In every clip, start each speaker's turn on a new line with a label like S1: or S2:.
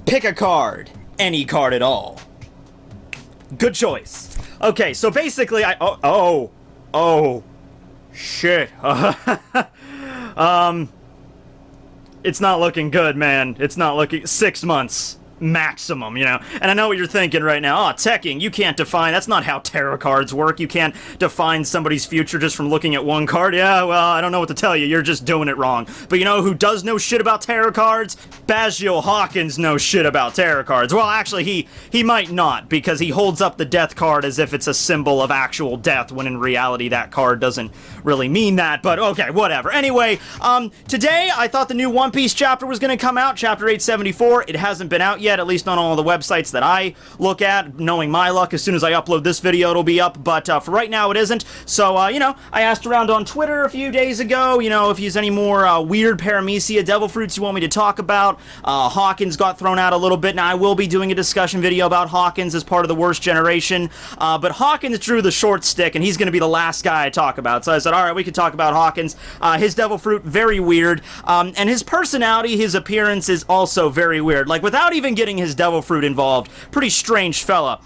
S1: Pick a card. Any card at all. Good choice. Okay, so basically shit. It's not looking good, man. It's not looking... 6 months. Maximum, you know. And I know what you're thinking right now. Oh, Tekking, you can't define... That's not how tarot cards work. You can't define somebody's future just from looking at one card. Yeah, well, I don't know what to tell you. You're just doing it wrong. But you know who does know shit about tarot cards? Basil Hawkins knows shit about tarot cards. Well, actually, he might not, because he holds up the death card as if it's a symbol of actual death, when in reality that card doesn't really mean that. But okay, whatever. Anyway, today I thought the new One Piece chapter was going to come out, chapter 874. It hasn't been out yet. At least on all the websites that I look at. Knowing my luck, as soon as I upload this video, it'll be up, but for right now, it isn't. So, you know, I asked around on Twitter a few days ago, you know, if there's any more weird paramecia devil fruits you want me to talk about. Hawkins got thrown out a little bit. Now, I will be doing a discussion video about Hawkins as part of the worst generation, but Hawkins drew the short stick, and he's going to be the last guy I talk about. So I said, alright, we could talk about Hawkins. His devil fruit, very weird, and his personality, his appearance is also very weird. Like, without even getting his devil fruit involved, pretty strange fella.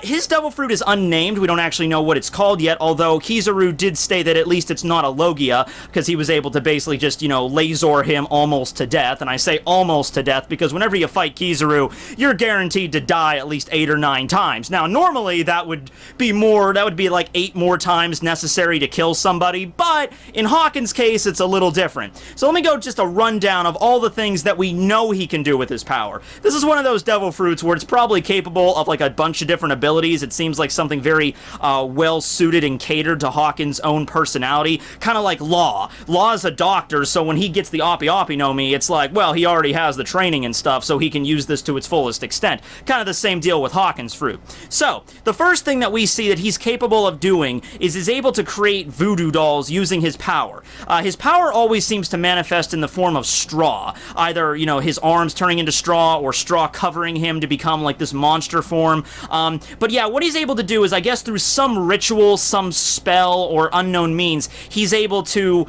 S1: His devil fruit is unnamed. We don't actually know what it's called yet, although Kizaru did state that at least it's not a Logia, because he was able to basically just, you know, laser him almost to death. And I say almost to death because whenever you fight Kizaru, you're guaranteed to die at least 8 or 9 times. Now, normally that would be like 8 more times necessary to kill somebody, but in Hawkins' case, it's a little different. So let me go just a rundown of all the things that we know he can do with his power. This is one of those devil fruits where it's probably capable of like a bunch of different abilities. It seems like something very well suited and catered to Hawkins' own personality, kind of like Law. Law is a doctor, so when he gets the Oppi no Mi, it's like, well, he already has the training and stuff, so he can use this to its fullest extent. Kind of the same deal with Hawkins' fruit. So, the first thing that we see that he's capable of doing is he's able to create voodoo dolls using his power. His power always seems to manifest in the form of straw. Either, you know, his arms turning into straw or straw covering him to become like this monster form. But yeah, what he's able to do is, I guess through some ritual, some spell, or unknown means, he's able to,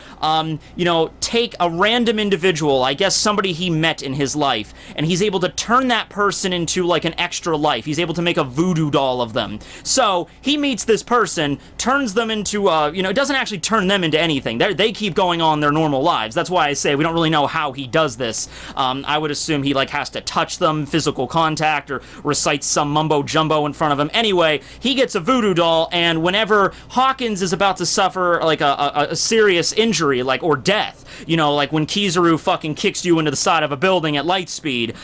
S1: you know, take a random individual, I guess somebody he met in his life, and he's able to turn that person into like an extra life. He's able to make a voodoo doll of them. So, he meets this person, turns them into, you know, it doesn't actually turn them into anything. They keep going on their normal lives. That's why I say we don't really know how he does this. I would assume he like has to touch them, physical contact, or recites some mumbo-jumbo in front of him. Anyway, he gets a voodoo doll, and whenever Hawkins is about to suffer, like, a serious injury, like, or death, you know, like when Kizaru fucking kicks you into the side of a building at light speed,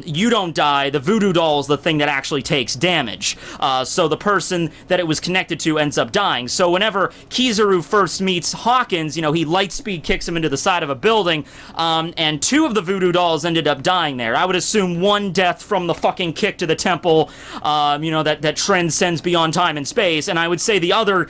S1: you don't die. The voodoo doll is the thing that actually takes damage. So the person that it was connected to ends up dying. So whenever Kizaru first meets Hawkins, you know, he light speed kicks him into the side of a building, and 2 of the voodoo dolls ended up dying there. I would assume 1 death from the fucking kick to the temple, you know, that transcends beyond time and space, and I would say the other,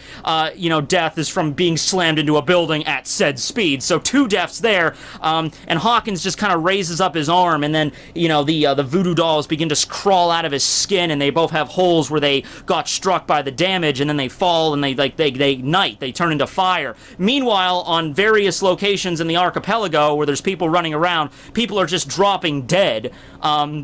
S1: you know, death is from being slammed into a building at said speed. So 2 deaths there, and Hawkins just kind of raises up his arm, and then, you know, the voodoo dolls begin to crawl out of his skin, and they both have holes where they got struck by the damage, and then they fall, and they ignite, they turn into fire. Meanwhile, on various locations in the archipelago where there's people running around, people are just dropping dead,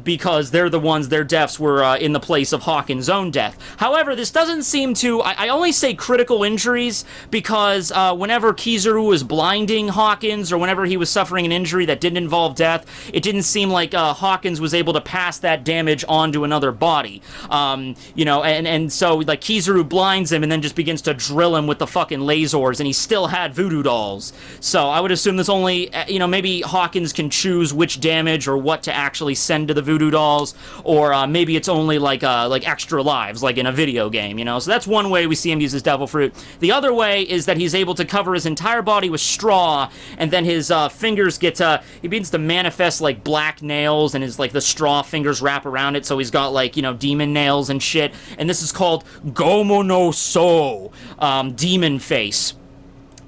S1: because they're the ones, their deaths were in the place of Hawkins' own death. However, this doesn't seem to, I only say critical injuries because whenever Kizaru was blinding Hawkins, or whenever he was suffering an injury that didn't involve death, it didn't seem like Hawkins was able to pass that damage on to another body. You know, and so, like, Kizaru blinds him and then just begins to drill him with the fucking lasers, and he still had voodoo dolls. So I would assume this only, you know, maybe Hawkins can choose which damage or what to actually send to the voodoo dolls, or maybe it's only like extra lives, like in a video game, you know? So that's one way we see him use his devil fruit. The other way is that he's able to cover his entire body with straw, and then his fingers get he begins to manifest like black nails, and his, like, the straw fingers wrap around it, so he's got, like, you know, demon nails and shit, and this is called Gomo no So, demon face.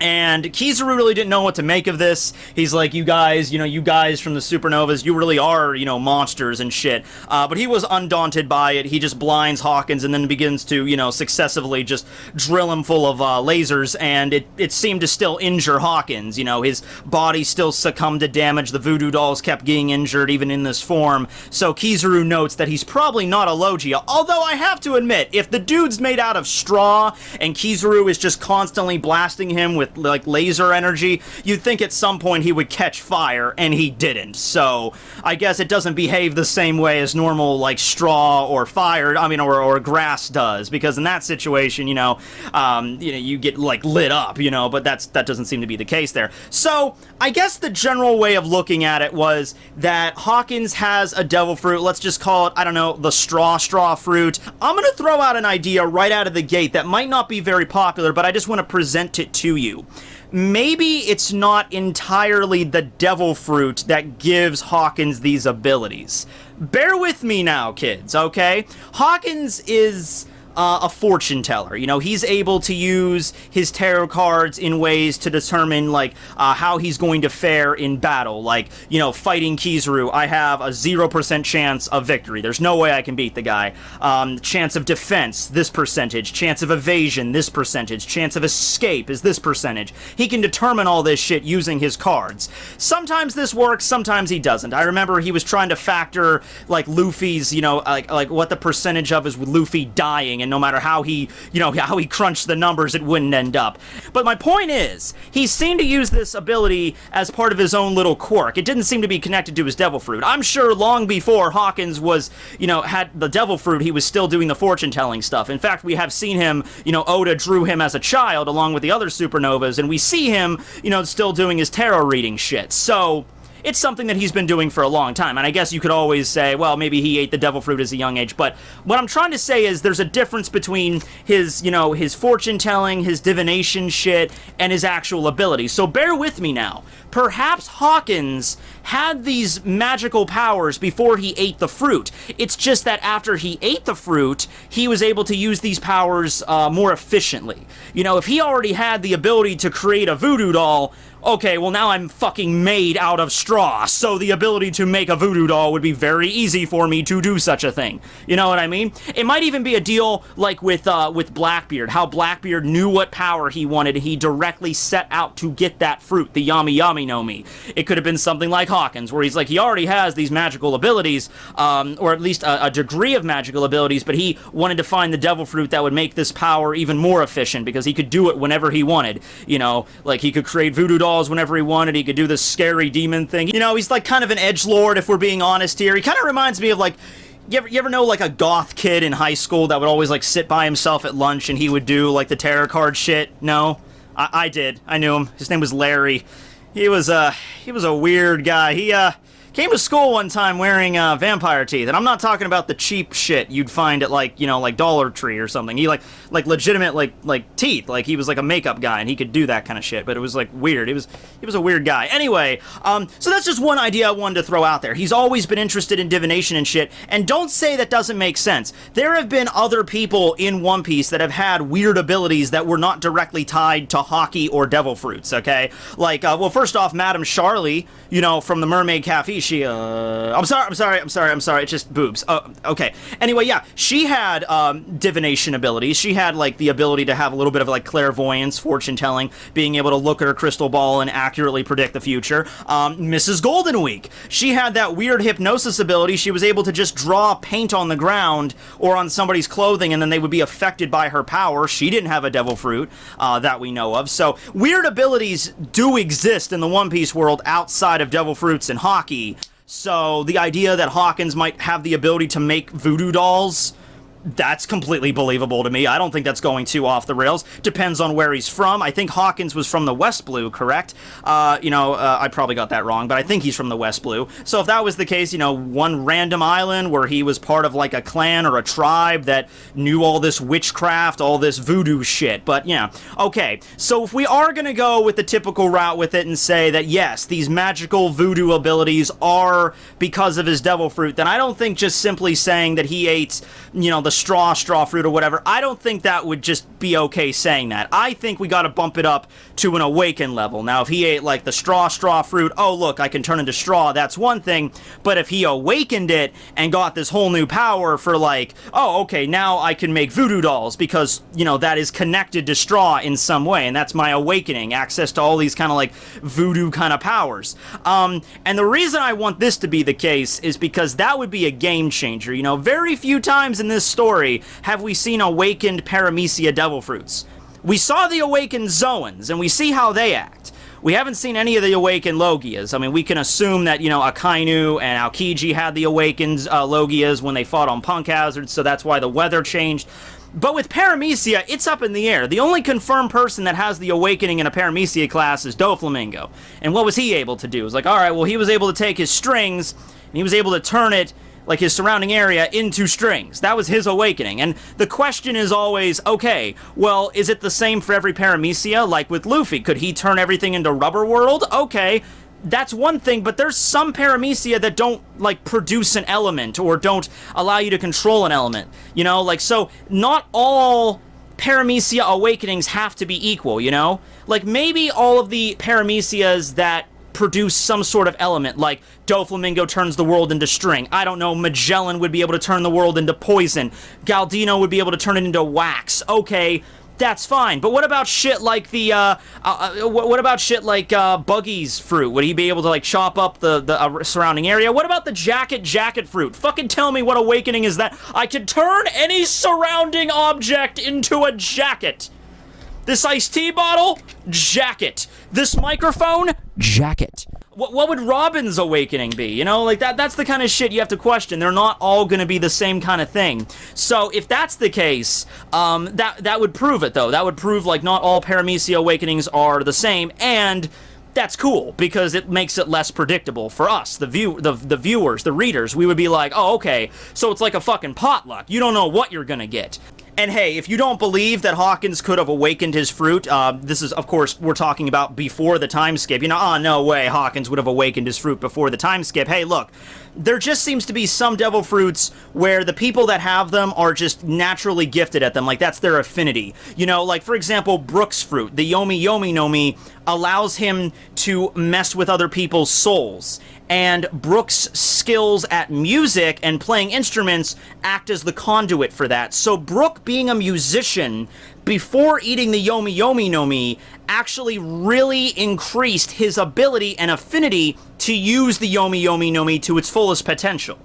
S1: And Kizaru really didn't know what to make of this. He's like, you guys from the supernovas, you really are, monsters and shit. But he was undaunted by it. He just blinds Hawkins and then begins to, successively just drill him full of lasers, and it seemed to still injure Hawkins. His body still succumbed to damage. The voodoo dolls kept getting injured even in this form. So Kizaru notes that he's probably not a Logia, although I have to admit, if the dude's made out of straw and Kizaru is just constantly blasting him with like laser energy, you'd think at some point he would catch fire, and he didn't. So I guess it doesn't behave the same way as normal like straw or fire, or grass does, because in that situation, you get like lit up, but that doesn't seem to be the case there. So I guess the general way of looking at it was that Hawkins has a devil fruit. Let's just call it, I don't know, the straw fruit. I'm gonna throw out an idea right out of the gate that might not be very popular, but I just want to present it to you. Maybe it's not entirely the devil fruit that gives Hawkins these abilities. Bear with me now, kids, okay? Hawkins is a fortune teller. He's able to use his tarot cards in ways to determine, like, how he's going to fare in battle. Like, fighting Kizaru, I have a 0% chance of victory. There's no way I can beat the guy. Chance of defense, this percentage. Chance of evasion, this percentage. Chance of escape is this percentage. He can determine all this shit using his cards. Sometimes this works, sometimes he doesn't. I remember he was trying to factor, like, Luffy's, like what the percentage of is with Luffy dying, and no matter how he crunched the numbers, it wouldn't end up. But my point is, he seemed to use this ability as part of his own little quirk. It didn't seem to be connected to his devil fruit. I'm sure long before Hawkins was, had the devil fruit, he was still doing the fortune-telling stuff. In fact, we have seen him, Oda drew him as a child along with the other supernovas, and we see him, still doing his tarot reading shit. So it's something that he's been doing for a long time, and I guess you could always say, well, maybe he ate the devil fruit as a young age, but what I'm trying to say is there's a difference between his, his fortune-telling, his divination shit, and his actual abilities. So bear with me now. Perhaps Hawkins had these magical powers before he ate the fruit. It's just that after he ate the fruit, he was able to use these powers more efficiently. If he already had the ability to create a voodoo doll, okay, well now I'm fucking made out of straw, so the ability to make a voodoo doll would be very easy for me to do such a thing. You know what I mean? It might even be a deal like with Blackbeard, how Blackbeard knew what power he wanted, he directly set out to get that fruit, the Yami Yami no Mi. It could have been something like Hawkins, where he's like, he already has these magical abilities, or at least a degree of magical abilities, but he wanted to find the devil fruit that would make this power even more efficient, because he could do it whenever he wanted. Like he could create voodoo dolls whenever he wanted, he could do this scary demon thing. He's like kind of an edgelord, if we're being honest here. He kind of reminds me of like, you ever know like a goth kid in high school that would always like sit by himself at lunch and he would do like the tarot card shit? No? I did. I knew him. His name was Larry. He was a weird guy. He came to school one time wearing vampire teeth, and I'm not talking about the cheap shit you'd find at like Dollar Tree or something. He like legitimate like teeth. Like he was like a makeup guy and he could do that kind of shit, but it was like weird. He was a weird guy. Anyway, so that's just one idea I wanted to throw out there. He's always been interested in divination and shit, and don't say that doesn't make sense. There have been other people in One Piece that have had weird abilities that were not directly tied to Haki or devil fruits, okay? Like, well, first off, Madame Charlie, from the Mermaid Cafe, she, I'm sorry, it's just boobs. Okay. Anyway, yeah, she had, divination abilities. She had, like, the ability to have a little bit of, like, clairvoyance, fortune-telling, being able to look at her crystal ball and accurately predict the future. Mrs. Golden Week, she had that weird hypnosis ability. She was able to just draw paint on the ground or on somebody's clothing, and then they would be affected by her power. She didn't have a devil fruit, that we know of. So, weird abilities do exist in the One Piece world outside of devil fruits and Haki. So the idea that Hawkins might have the ability to make voodoo dolls, that's completely believable to me. I don't think that's going too off the rails. Depends on where he's from. I think Hawkins was from the West Blue, correct? I probably got that wrong, but I think he's from the West Blue. So if that was the case, one random island where he was part of like a clan or a tribe that knew all this witchcraft, all this voodoo shit. But yeah, okay. So if we are going to go with the typical route with it and say that yes, these magical voodoo abilities are because of his devil fruit, then I don't think just simply saying that he ate, the the straw fruit or whatever, I don't think that would just be okay saying that. I think we gotta bump it up to an awakened level. Now, if he ate, like, the straw fruit, oh, look, I can turn into straw, that's one thing. But if he awakened it and got this whole new power for, like, oh, okay, now I can make voodoo dolls because, you know, that is connected to straw in some way, and that's my awakening, access to all these kind of, like, voodoo kind of powers. And the reason I want this to be the case is because that would be a game changer. You know, very few times in this story have we seen awakened Paramecia devil fruits. We saw the awakened Zoans, and we see how they act. We haven't seen any of the awakened Logias. I mean, we can assume that, you know, Akainu and Aokiji had the awakened Logias when they fought on Punk Hazard, so that's why the weather changed. But with Paramecia, it's up in the air. The only confirmed person that has the awakening in a Paramecia class is Doflamingo. And what was he able to do? It was like, alright, well, he was able to take his strings, and he was able to turn it, like his surrounding area, into strings. That was his awakening. And the question is always, okay, well, is it the same for every Paramecia? Like with Luffy, could he turn everything into Rubber World? Okay, that's one thing, but there's some Paramecia that don't, like, produce an element or don't allow you to control an element. You know, like, so not all Paramecia awakenings have to be equal, you know? Like, maybe all of the Paramecias that produce some sort of element, like Doflamingo turns the world into string. I don't know, Magellan would be able to turn the world into poison. Galdino would be able to turn it into wax. Okay, that's fine. But what about shit like the, Buggy's fruit? Would he be able to, like, chop up the surrounding area? What about the jacket fruit? Fucking tell me what awakening is that? I can turn any surrounding object into a jacket. This iced tea bottle? Jacket. This microphone? Jacket. What would Robin's awakening be? You know, like, that's the kind of shit you have to question. They're not all gonna be the same kind of thing. So, if that's the case, that would prove it, though. That would prove, like, not all Paramecia awakenings are the same, and that's cool, because it makes it less predictable for us, the viewers, the readers. We would be like, oh, okay, so it's like a fucking potluck. You don't know what you're gonna get. And hey, if you don't believe that Hawkins could have awakened his fruit, this is, of course, we're talking about before the time skip. You know, oh, no way Hawkins would have awakened his fruit before the time skip. Hey, look, there just seems to be some devil fruits where the people that have them are just naturally gifted at them. Like, that's their affinity. You know, like, for example, Brook's fruit, the Yomi Yomi no Mi, allows him to mess with other people's souls. And Brook's skills at music and playing instruments act as the conduit for that. So Brook, being a musician, before eating the Yomi Yomi no Mi, actually really increased his ability and affinity to use the Yomi Yomi no Mi to its fullest potential.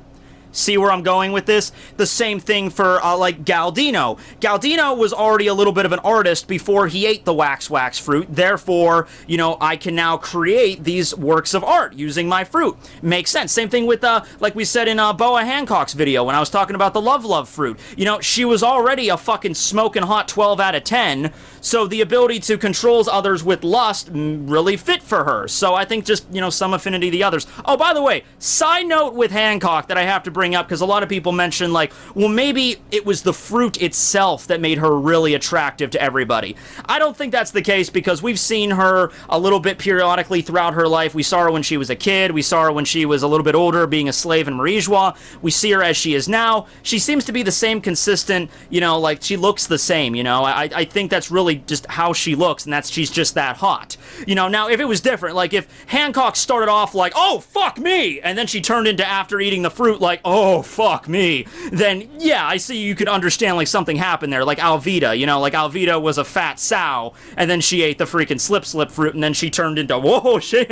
S1: See where I'm going with this? The same thing for, like, Galdino. Galdino was already a little bit of an artist before he ate the wax fruit. Therefore, you know, I can now create these works of art using my fruit. Makes sense. Same thing with, like we said in Boa Hancock's video when I was talking about the Love fruit. You know, she was already a fucking smoking hot 12 out of 10, so the ability to control others with lust really fit for her. So I think just, you know, some affinity to the others. Oh, by the way, side note with Hancock that I have to bring up, because a lot of people mention, like, well, maybe it was the fruit itself that made her really attractive to everybody. I don't think that's the case, because we've seen her a little bit periodically throughout her life. We saw her when she was a kid. We saw her when she was a little bit older, being a slave in Marijois. We see her as she is now. She seems to be the same consistent, you know, like, she looks the same, you know. I think that's really just how she looks, and that's, she's just that hot. You know, now, if it was different, like, if Hancock started off like, oh, fuck me, and then she turned into, after eating the fruit, like, oh, fuck me, then, yeah, I see you could understand, like, something happened there, like Alvida, you know, like, Alvida was a fat sow, and then she ate the freaking slip fruit, and then she turned into, whoa, shit,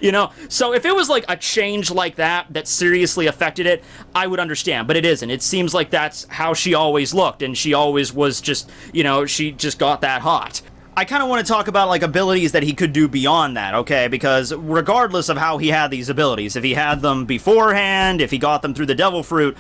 S1: you know, so if it was, like, a change like that seriously affected it, I would understand, but it isn't. It seems like that's how she always looked, and she always was just, you know, she just got that hot. I kind of want to talk about, like, abilities that he could do beyond that, okay? Because regardless of how he had these abilities, if he had them beforehand, if he got them through the devil fruit,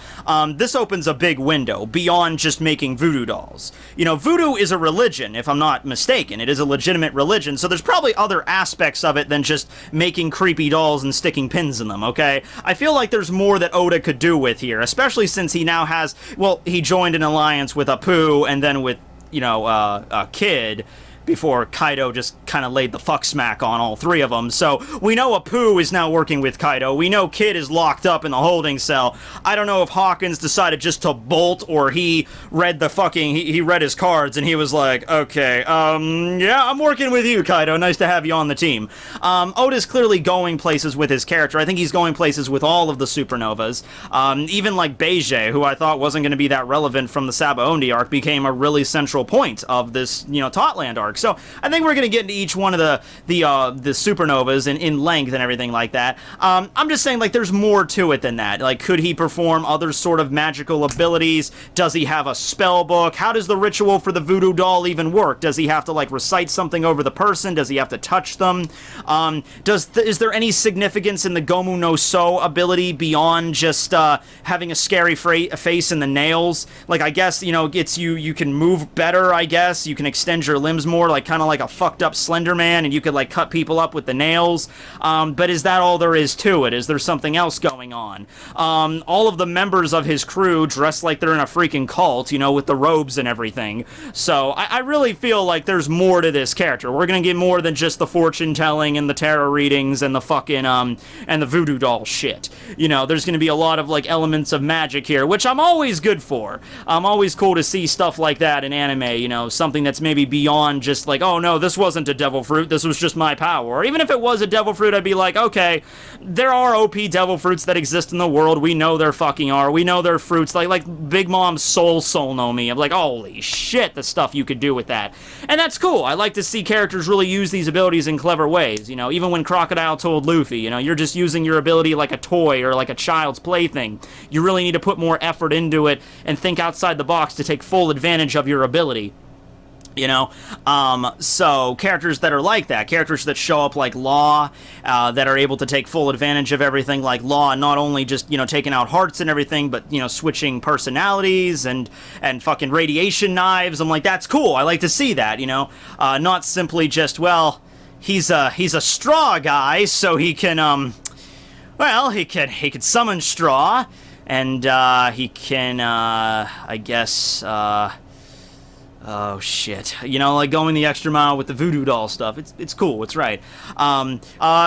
S1: this opens a big window beyond just making voodoo dolls. You know, voodoo is a religion, if I'm not mistaken. It is a legitimate religion, so there's probably other aspects of it than just making creepy dolls and sticking pins in them, okay? I feel like there's more that Oda could do with here, especially since he now has, well, he joined an alliance with Apu and then with, you know, Kid. before Kaido just kind of laid the fuck smack on all three of them. So we know Apu is now working with Kaido. We know Kid is locked up in the holding cell. I don't know if Hawkins decided just to bolt, or he read the fucking, he read his cards and he was like, okay, yeah, I'm working with you, Kaido. Nice to have you on the team. Oda's clearly going places with his character. I think he's going places with all of the supernovas. Even like Beige, who I thought wasn't going to be that relevant from the Sabaody arc, became a really central point of this, you know, Totland arc. So I think we're going to get into each one of the supernovas in length and everything like that. I'm just saying, like, there's more to it than that. Like, could he perform other sort of magical abilities? Does he have a spell book? How does the ritual for the voodoo doll even work? Does he have to, like, recite something over the person? Does he have to touch them? Is there any significance in the Gomu no So ability beyond just having a scary face and the nails? Like, I guess, you know, it's you can move better, I guess. You can extend your limbs more, like kind of like a fucked up Slender Man, and you could like cut people up with the nails. But is that all there is to it? Is there something else going on? All of the members of his crew dress like they're in a freaking cult, you know, with the robes and everything. So I really feel like there's more to this character. We're gonna get more than just the fortune telling and the tarot readings and the fucking and the voodoo doll shit. You know, there's gonna be a lot of like elements of magic here, which I'm always good for. I'm always cool to see stuff like that in anime, you know, something that's maybe beyond just like, oh no, this wasn't a devil fruit, this was just my power. Or even if it was a devil fruit, I'd be like, okay, there are OP devil fruits that exist in the world. We know there fucking are. We know they're fruits. Like Big Mom's Soul no Me. I'm like, holy shit, the stuff you could do with that. And that's cool. I like to see characters really use these abilities in clever ways. You know, even when Crocodile told Luffy, you know, you're just using your ability like a toy or like a child's plaything. You really need to put more effort into it and think outside the box to take full advantage of your ability. You know, so characters that are like that, characters that show up like Law, that are able to take full advantage of everything, like Law, not only just, you know, taking out hearts and everything, but, you know, switching personalities and fucking radiation knives. I'm like, that's cool. I like to see that, you know, not simply just, well, he's a straw guy, so he can, well, he could summon straw, and, he can, I guess, oh shit. You know, like going the extra mile with the voodoo doll stuff. It's cool, it's right.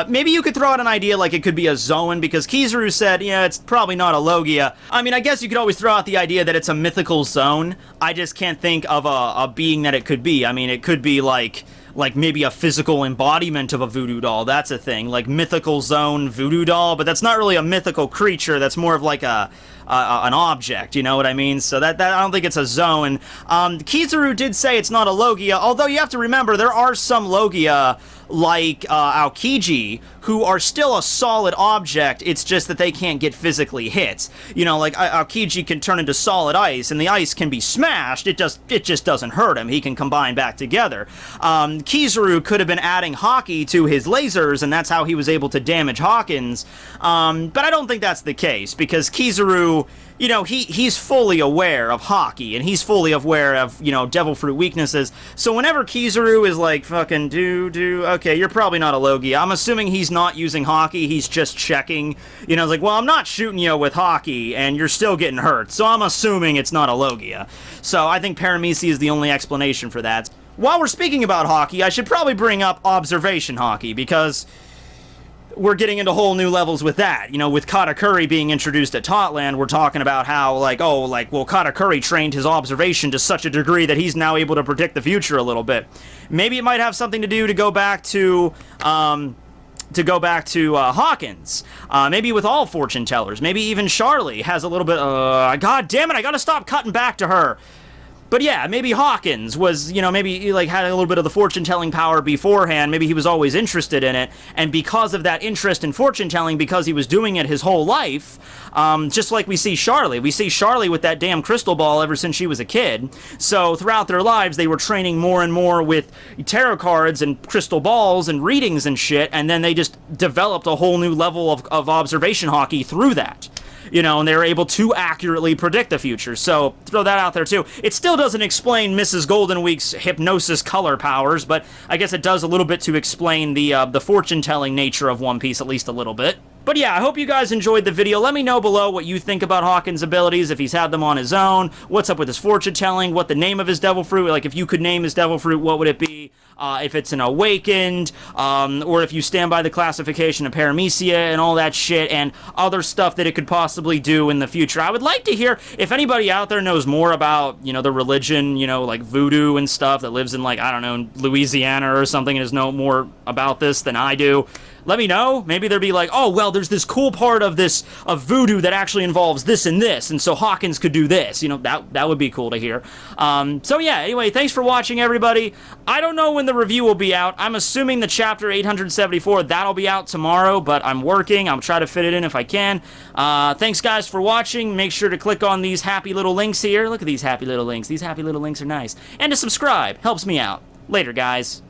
S1: Maybe you could throw out an idea like it could be a Zoan, because Kizaru said, yeah, it's probably not a Logia. I mean, I guess you could always throw out the idea that it's a mythical zone. I just can't think of a being that it could be. I mean, it could be like maybe a physical embodiment of a voodoo doll. That's a thing. Like mythical zone voodoo doll, but that's not really a mythical creature. That's more of like an object, you know what I mean? So that I don't think it's a zone. Kizaru did say it's not a Logia, although you have to remember there are some Logia like Aokiji who are still a solid object. It's just that they can't get physically hit. You know, like Aokiji can turn into solid ice, and the ice can be smashed. It just doesn't hurt him. He can combine back together. Kizaru could have been adding Haki to his lasers, and that's how he was able to damage Hawkins. But I don't think that's the case, because Kizaru, you know, he's fully aware of Haki, and he's fully aware of, you know, devil fruit weaknesses. So whenever Kizaru is like, fucking okay, you're probably not a Logia. I'm assuming he's not using Haki, he's just checking. You know, it's like, well, I'm not shooting you with Haki, and you're still getting hurt, so I'm assuming it's not a Logia. So I think Parameci is the only explanation for that. While we're speaking about Haki, I should probably bring up observation Haki, because we're getting into whole new levels with that. You know, with Katakuri being introduced at Totland, we're talking about how, like, oh, like, well, Katakuri trained his observation to such a degree that he's now able to predict the future a little bit. Maybe it might have something to do to go back to Hawkins. Maybe with all fortune tellers. Maybe even Charlie has a little bit, god damn it, I gotta stop cutting back to her. But yeah, maybe Hawkins was, you know, maybe he, like, had a little bit of the fortune-telling power beforehand. Maybe he was always interested in it, and because of that interest in fortune-telling, because he was doing it his whole life, just like we see Charlie. We see Charlie with that damn crystal ball ever since she was a kid. So throughout their lives, they were training more and more with tarot cards and crystal balls and readings and shit, and then they just developed a whole new level of observation Haki through that. You know, and they were able to accurately predict the future. So, throw that out there, too. It still doesn't explain Mrs. Golden Week's hypnosis color powers, but I guess it does a little bit to explain the fortune-telling nature of One Piece, at least a little bit. But yeah, I hope you guys enjoyed the video. Let me know below what you think about Hawkin's abilities, if he's had them on his own, what's up with his fortune telling, what the name of his devil fruit, like if you could name his devil fruit, what would it be? If it's an awakened, or if you stand by the classification of paramecia and all that shit, and other stuff that it could possibly do in the future. I would like to hear if anybody out there knows more about, you know, the religion, you know, like voodoo and stuff, that lives in, like, I don't know, Louisiana or something, and knows more about this than I do. Let me know. Maybe they'd be like, oh, well, there's this cool part of voodoo that actually involves this and this, and so Hawkins could do this. You know, that would be cool to hear. So yeah, anyway, thanks for watching, everybody. I don't know when the review will be out. I'm assuming the chapter 874, that'll be out tomorrow, but I'm working. I'll try to fit it in if I can. Thanks, guys, for watching. Make sure to click on these happy little links here. Look at these happy little links. These happy little links are nice. And to subscribe. Helps me out. Later, guys.